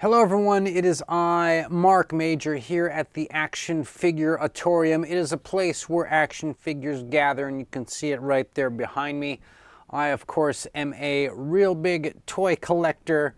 Hello everyone, it is I, Mark Major, here at the Action Figure-atorium. It is a place where action figures gather, and you can see it right there behind me. I, of course, am a real big toy collector,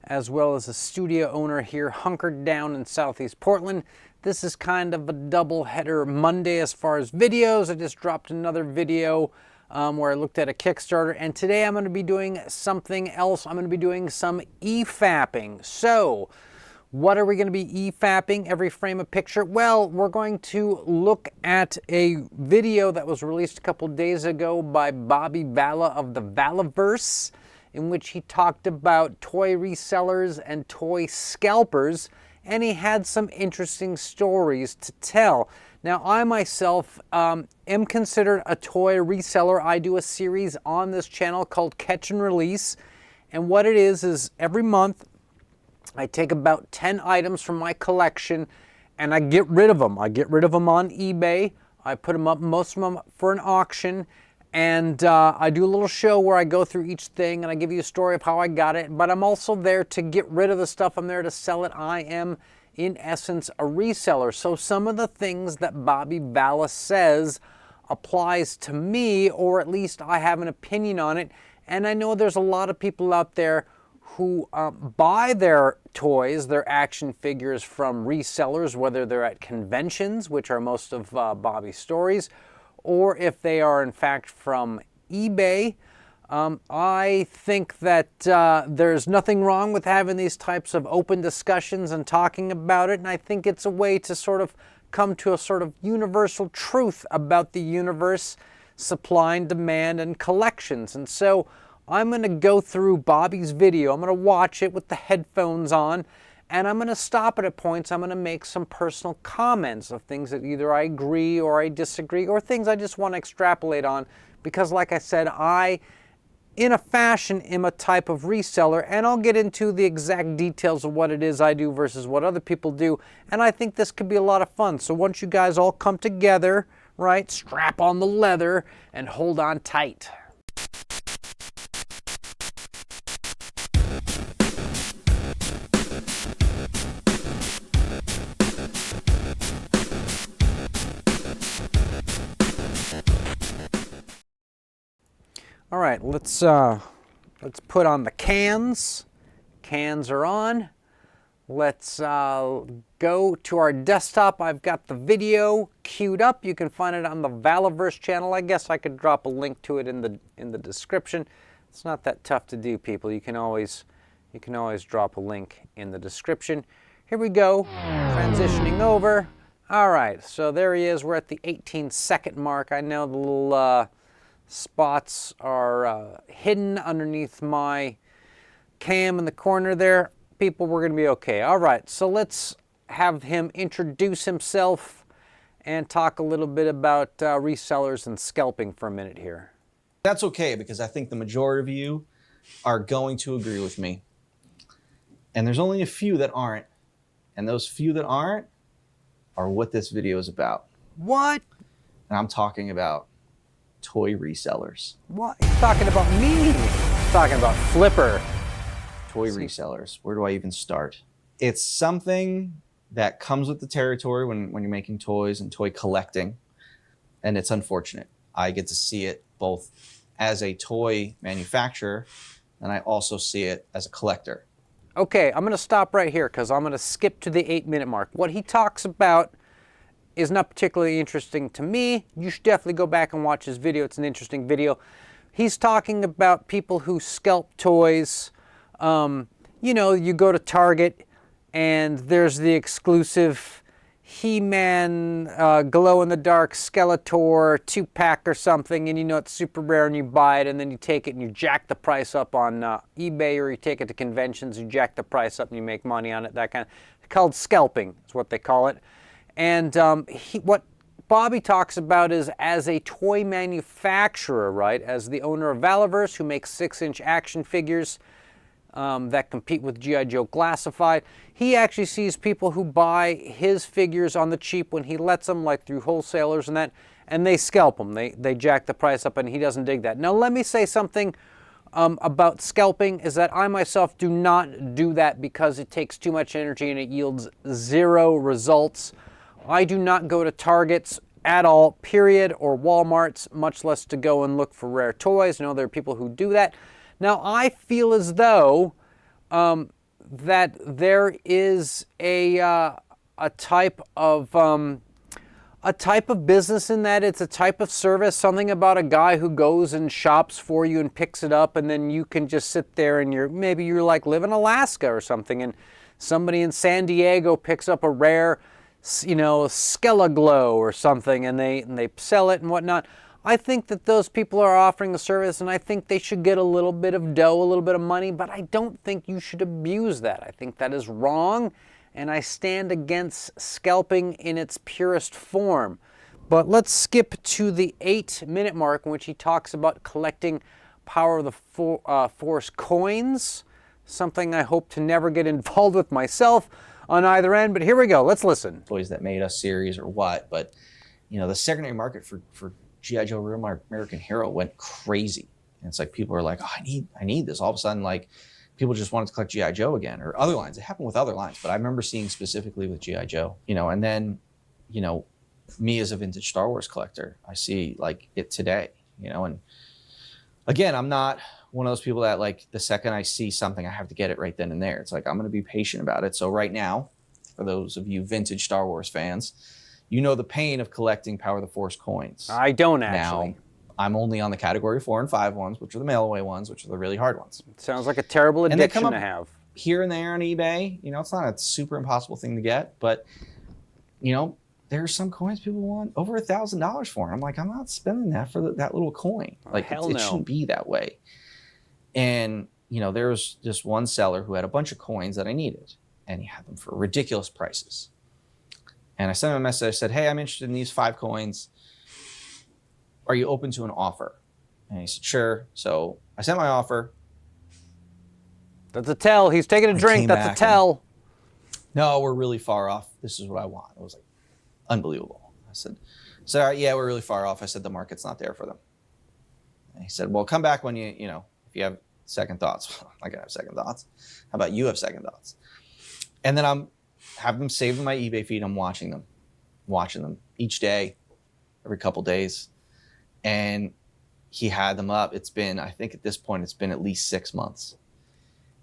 as well as a studio owner here, hunkered down in Southeast Portland. This is kind of a double-header Monday as far as videos. I just dropped another video where I looked at a Kickstarter, and today I'm going to be doing something else. I'm going to be doing some EFAPing. So, what are we going to be EFAPing? Every frame a picture? Well, we're going to look at a video that was released a couple days ago by Bobby Vala of the Valaverse, in which he talked about toy resellers and toy scalpers, and he had some interesting stories to tell. Now, I myself am considered a toy reseller. I do a series on this channel called Catch and Release, and what it is every month I take about 10 items from my collection and I get rid of them. I get rid of them on eBay. I put them up, most of them for an auction, and I do a little show where I go through each thing and I give you a story of how I got it, but I'm also there to get rid of the stuff. I'm there to sell it. I am, in essence, a reseller. So some of the things that Bobby Vala says applies to me, or at least I have an opinion on it. And I know there's a lot of people out there who buy their toys, their action figures, from resellers, whether they're at conventions, which are most of Bobby's stories, or if they are in fact from eBay. I think that there's nothing wrong with having these types of open discussions and talking about it, and I think it's a way to sort of come to a sort of universal truth about the universe, supply and demand, and collections. And so I'm going to go through Bobby's video. I'm going to watch it with the headphones on, and I'm going to stop it at points. I'm going to make some personal comments of things that either I agree or I disagree, or things I just want to extrapolate on, because like I said, I, in a fashion, am a type of reseller, and I'll get into the exact details of what it is I do versus what other people do, and I think this could be a lot of fun. So once you guys all come together, right, strap on the leather and hold on tight. All right, let's put on the cans. Cans are on. Let's go to our desktop. I've got the video queued up. You can find it on the Valaverse channel. I guess I could drop a link to it in the description. It's not that tough to do, people. You can always drop a link in the description. Here we go. Transitioning over. All right, so there he is. We're at the 18-second mark. I know the little spots are hidden underneath my cam in the corner there. People, we're going to be okay. All right, so let's have him introduce himself and talk a little bit about resellers and scalping for a minute here. That's okay, because I think the majority of you are going to agree with me. And there's only a few that aren't. And those few that aren't are what this video is about. What? And I'm talking about toy resellers. What? He's talking about me. He's talking about Flipper. Toy resellers. Where do I even start? It's something that comes with the territory when you're making toys and toy collecting. And it's unfortunate. I get to see it both as a toy manufacturer, and I also see it as a collector. Okay, I'm going to stop right here because I'm going to skip to the 8-minute mark. What he talks about is not particularly interesting to me. You should definitely go back and watch his video. It's an interesting video. He's talking about people who scalp toys. You know, you go to Target and there's the exclusive He-Man glow-in-the-dark Skeletor 2-pack or something, and you know it's super rare, and you buy it, and then you take it and you jack the price up on eBay, or you take it to conventions, you jack the price up and you make money on it, that kind of, it's called scalping is what they call it. And what Bobby talks about is, as a toy manufacturer, right, as the owner of Valaverse, who makes 6-inch action figures that compete with G.I. Joe Classified, he actually sees people who buy his figures on the cheap when he lets them, like through wholesalers and that, and they scalp them. They jack the price up, and he doesn't dig that. Now, let me say something about scalping is that I myself do not do that because it takes too much energy and it yields zero results. I do not go to Targets at all, period, or Walmarts, much less to go and look for rare toys. I know there are people who do that. Now, I feel as though that there is a type of business in that. It's a type of service, something about a guy who goes and shops for you and picks it up, and then you can just sit there and maybe you're like live in Alaska or something, and somebody in San Diego picks up a rare, Skelaglow or something, and they sell it and whatnot. I think that those people are offering a service, and I think they should get a little bit of dough, a little bit of money, but I don't think you should abuse that. I think that is wrong, and I stand against scalping in its purest form. But let's skip to the 8-minute mark in which he talks about collecting Power of the Force coins, something I hope to never get involved with myself on either end, but here we go. Let's listen. Toys that made us series or what, but the secondary market for G.I. Joe Real American Hero went crazy. And it's like people are like, oh, I need this. All of a sudden, like, people just wanted to collect G.I. Joe again, or other lines. It happened with other lines, but I remember seeing specifically with G.I. Joe, and then, me as a vintage Star Wars collector, I see like it today, and again, I'm not one of those people that like the second I see something, I have to get it right then and there. It's like, I'm going to be patient about it. So right now, for those of you vintage Star Wars fans, the pain of collecting Power of the Force coins. I don't actually. Now, I'm only on the category 4 and 5 ones, which are the mail away ones, which are the really hard ones. It sounds like a terrible addiction to have. Here and there on eBay, it's not a super impossible thing to get, but there are some coins people want over $1,000 for. And I'm like, I'm not spending that for that little coin. Like, it shouldn't be that way. And there was just one seller who had a bunch of coins that I needed, and he had them for ridiculous prices. And I sent him a message. I said, hey, I'm interested in these 5 coins. Are you open to an offer? And he said, sure. So I sent my offer. That's a tell. He's taking a drink. That's a tell. No, we're really far off. This is what I want. It was like unbelievable. I said, all right, yeah, we're really far off. I said, the market's not there for them. And he said, well, come back when if you have second thoughts. I'm not going to have second thoughts. How about you have second thoughts? And then I'm have them saved in my eBay feed. I'm watching them each day, every couple days. And he had them up. It's been, I think at this point, it's been at least 6 months.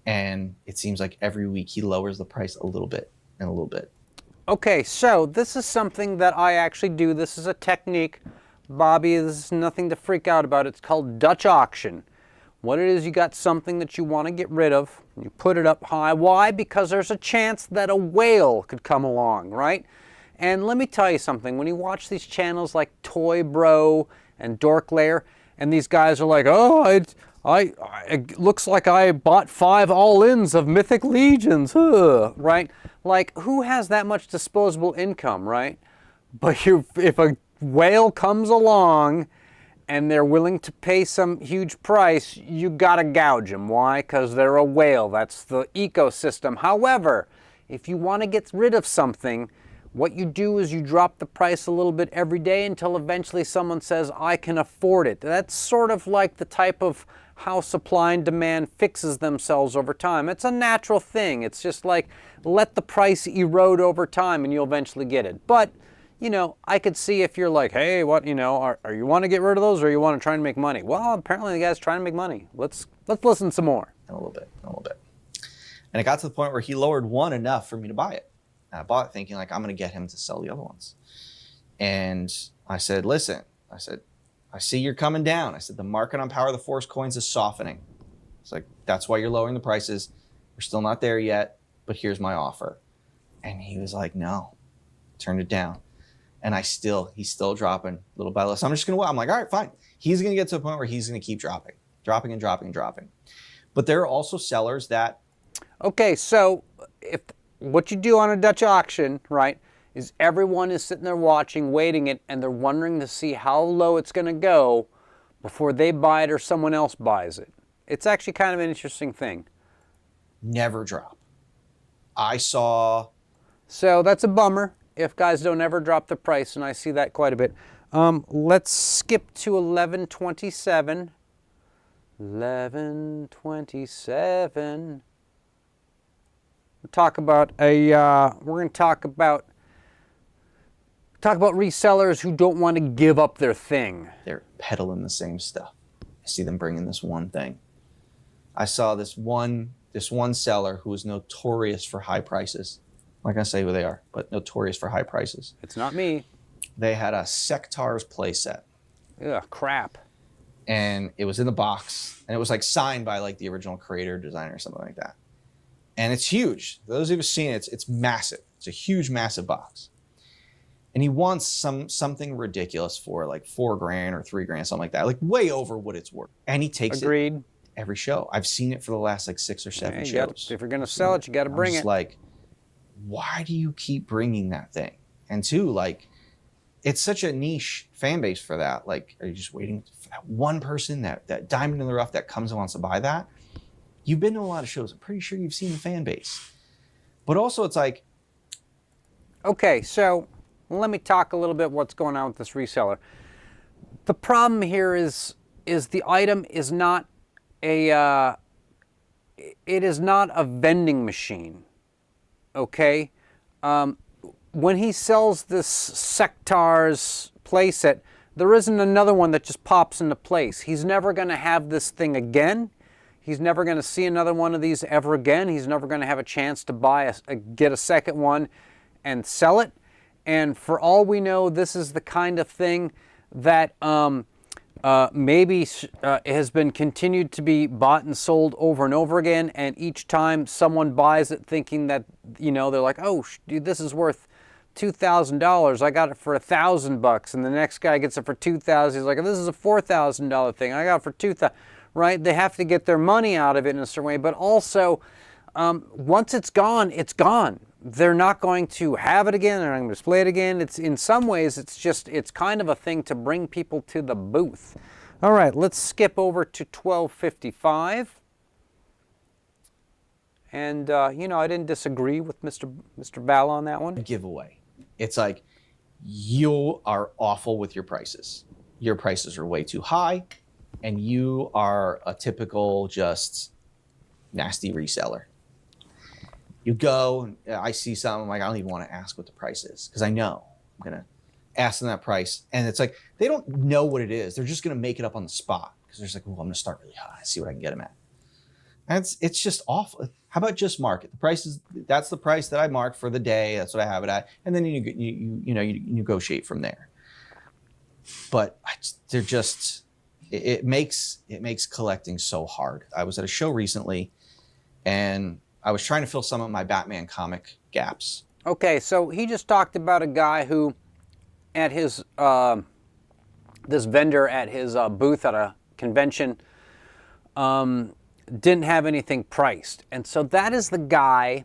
And it seems like every week he lowers the price a little bit and a little bit. Okay, so this is something that I actually do. This is a technique. Bobby, this is nothing to freak out about. It's called Dutch auction. What it is, you got something that you want to get rid of. You put it up high. Why? Because there's a chance that a whale could come along, right? And let me tell you something. When you watch these channels like Toy Bro and Dork Lair, and these guys are like, oh, it looks like I bought 5 all-ins of Mythic Legions, right? Like, who has that much disposable income, right? But if a whale comes along and they're willing to pay some huge price, you gotta gouge them. Why? Because they're a whale. That's the ecosystem. However, if you want to get rid of something, what you do is you drop the price a little bit every day until eventually someone says, I can afford it. That's sort of like the type of how supply and demand fixes themselves over time. It's a natural thing. It's just like, let the price erode over time and you'll eventually get it. But, I could see if you're like, hey, what, are you want to get rid of those or you want to try and make money? Well, apparently the guy's trying to make money. Let's listen some more. A little bit. And it got to the point where he lowered one enough for me to buy it. And I bought it thinking like, I'm going to get him to sell the other ones. And I said, listen, I see you're coming down. I said, the market on Power of the Force coins is softening. It's like, that's why you're lowering the prices. We're still not there yet, but here's my offer. And he was like, no, turned it down. And he's still dropping little by little. So I'm just going to, I'm like, all right, fine. He's going to get to a point where he's going to keep dropping. But there are also sellers that. Okay, so if what you do on a Dutch auction, right, is everyone is sitting there watching, waiting it, and they're wondering to see how low it's going to go before they buy it or someone else buys it. It's actually kind of an interesting thing. Never drop. I saw. So that's a bummer if guys don't ever drop the price, and I see that quite a bit. Let's skip to 1127. 1127. Talk about a. We're going to talk about resellers who don't want to give up their thing. They're peddling the same stuff. I see them bringing this one thing. I saw this one seller who was notorious for high prices. I'm not going to say who they are, but notorious for high prices. It's not me. They had a Scalp-ors playset. Ugh, crap. And it was in the box, and it was like signed by like the original creator, designer, or something like that. And it's huge. Those who've seen it, it's massive. It's a huge, massive box. And he wants something ridiculous for like $4,000 or $3,000, something like that, like way over what it's worth. And he takes Agreed. it every show. I've seen it for the last like 6 or 7 shows. If you're gonna sell it, you got to bring it. Like, why do you keep bringing that thing? And two, like, it's such a niche fan base for that. Like, are you just waiting for that one person, that diamond in the rough that comes and wants to buy that? You've been to a lot of shows. I'm pretty sure you've seen the fan base. But also it's like... Okay, so let me talk a little bit what's going on with this reseller. The problem here is the item is not a... it is not a vending machine, okay? When he sells this Scalp-ors playset, there isn't another one that just pops into place. He's never going to have this thing again. He's never going to see another one of these ever again. He's never going to have a chance to get a second one and sell it. And for all we know, this is the kind of thing that maybe has been continued to be bought and sold over and over again. And each time someone buys it thinking that, you know, they're like, oh, dude, this is worth $2,000. I got it for $1,000. And the next guy gets it for $2,000. He's like, this is a $4,000 thing. I got it for $2,000. Right? They have to get their money out of it in a certain way, but also once it's gone, it's gone. They're not going to have it again. They're not going to display it again. It's in some ways, it's kind of a thing to bring people to the booth. All right, let's skip over to 1255. And you know, I didn't disagree with Mr. Vala on that one. Giveaway. It's like, you are awful with your prices. Your prices are way too high. And you are a typical just nasty reseller. You go, I see something, like, I don't even want to ask what the price is because I know I'm going to ask them that price. And it's like, they don't know what it is. They're just going to make it up on the spot because they're just like, oh, I'm going to start really high, see what I can get them at. And it's just awful. How about just market? The price is, that's the price that I marked for the day. That's what I have it at. And then you negotiate from there. But they're just... It makes collecting so hard. I was at a show recently, and I was trying to fill some of my Batman comic gaps. Okay, so he just talked about a guy who, at his this vendor at his booth at a convention, didn't have anything priced, and so that is the guy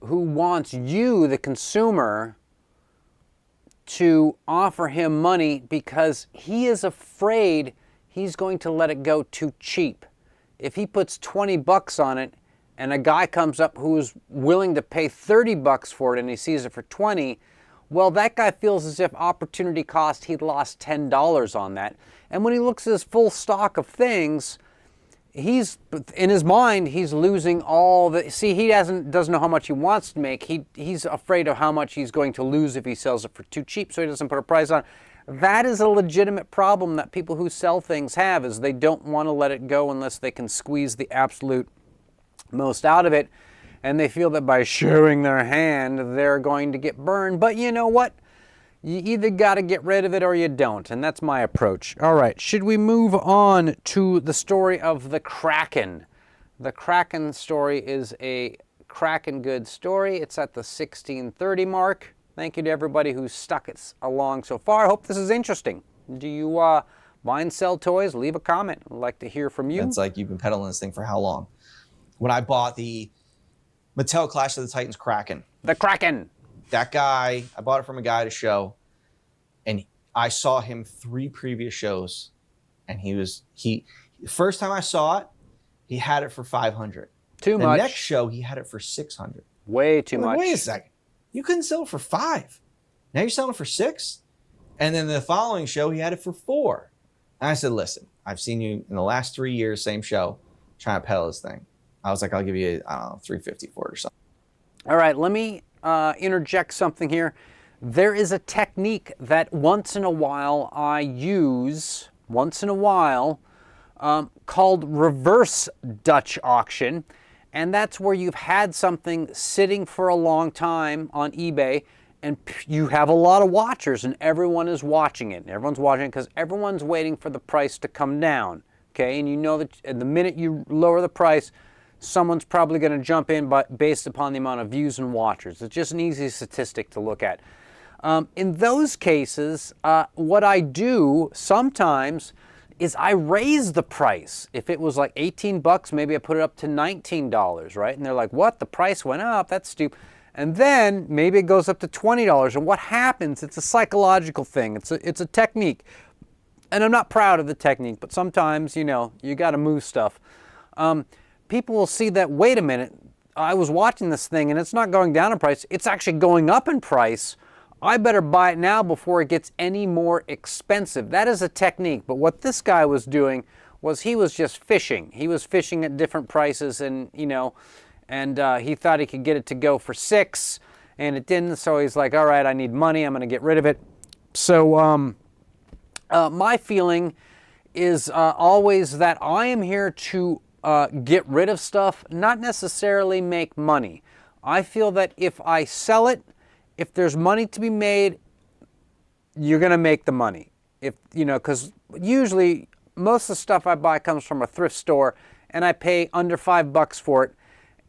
who wants you, the consumer, to offer him money because he is afraid he's going to let it go too cheap. If he puts 20 bucks on it and a guy comes up who's willing to pay 30 bucks for it and he sees it for 20, well, that guy feels as if opportunity cost, he'd lost $10 on that. And when he looks at his full stock of things, he's, in his mind, he's losing all the, see, he doesn't know how much he wants to make. He's afraid of how much he's going to lose if he sells it for too cheap, so he doesn't put a price on it. That is a legitimate problem that people who sell things have, is they don't want to let it go unless they can squeeze the absolute most out of it. And they feel that by showing their hand, they're going to get burned. But you know what? You either got to get rid of it or you don't. And that's my approach. All right. Should we move on to the story of the Kraken? The Kraken story is a Kraken good story. It's at the 1630 mark. Thank you to everybody who's stuck it along so far. I hope this is interesting. Do you buy and sell toys? Leave a comment. I'd like to hear from you. It's like, you've been peddling this thing for how long? When I bought the Mattel Clash of the Titans Kraken. The Kraken. That guy, I bought it from a guy at a show, and I saw him 3 previous shows, and the first time I saw it, he had it for $500. Too much. The next show, he had it for $600. Way too much. Wait a second. You couldn't sell it for $5. Now you're selling it for $6? And then the following show, he had it for $4. And I said, listen, I've seen you in the last 3 years, same show, trying to peddle this thing. I was like, I'll give you, I don't know, $350 for it or something. All right, let me interject something here. There is a technique that once in a while I use, called reverse Dutch auction. And that's where you've had something sitting for a long time on eBay and you have a lot of watchers and everyone is watching it. Everyone's watching it because everyone's waiting for the price to come down. Okay, and you know that the minute you lower the price, someone's probably going to jump in based upon the amount of views and watchers. It's just an easy statistic to look at. In those cases, what I do sometimes is I raise the price. If it was like 18 bucks, maybe I put it up to $19, right? And they're like, what? The price went up? That's stupid. And then maybe it goes up to $20. And what happens, it's a psychological thing. It's a technique. And I'm not proud of the technique, but sometimes, you know, you got to move stuff. People will see that, wait a minute, I was watching this thing and it's not going down in price. It's actually going up in price. I better buy it now before it gets any more expensive. That is a technique. But what this guy was doing was he was just fishing. He was fishing at different prices and, you know, and he thought he could get it to go for $6 and it didn't. So he's like, all right, I need money. I'm going to get rid of it. So my feeling is always that I am here to get rid of stuff, not necessarily make money. I feel that if I sell it, if there's money to be made, you're going to make the money. If, you know, because usually most of the stuff I buy comes from a thrift store and I pay under $5 for it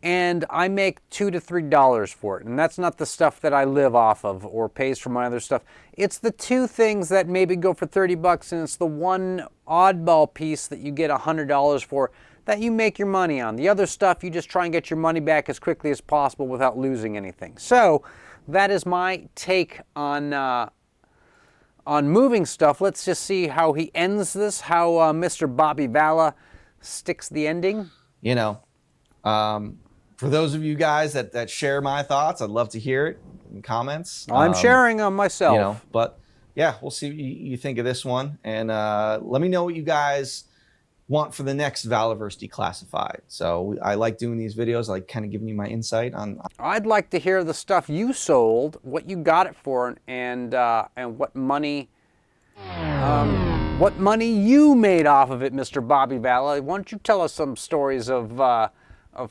and I make $2 to $3 for it. And that's not the stuff that I live off of or pays for my other stuff. It's the two things that maybe go for $30 and it's the one oddball piece that you get $100 for that you make your money on. The other stuff, you just try and get your money back as quickly as possible without losing anything. So that is my take on moving stuff. Let's just see how he ends this, how Mr. Bobby Vala sticks the ending. You know, for those of you guys that share my thoughts, I'd love to hear it in comments. I'm sharing them myself. You know, but yeah, we'll see what you think of this one. And let me know what you guys want for the next Valaverse Declassified. So I like doing these videos. I like kind of giving you my insight on. I'd like to hear the stuff you sold, what you got it for, and what money you made off of it, Mr. Bobby Vala. Why don't you tell us some stories of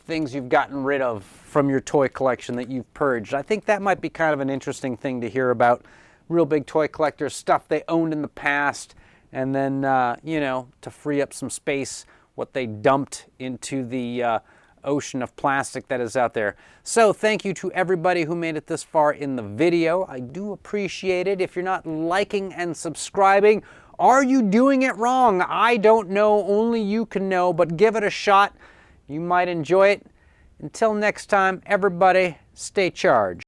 things you've gotten rid of from your toy collection that you've purged? I think that might be kind of an interesting thing to hear about. Real big toy collectors, stuff they owned in the past, and then, you know, to free up some space, what they dumped into the ocean of plastic that is out there. So thank you to everybody who made it this far in the video. I do appreciate it. If you're not liking and subscribing, are you doing it wrong? I don't know. Only you can know, but give it a shot. You might enjoy it. Until next time, everybody, stay charged.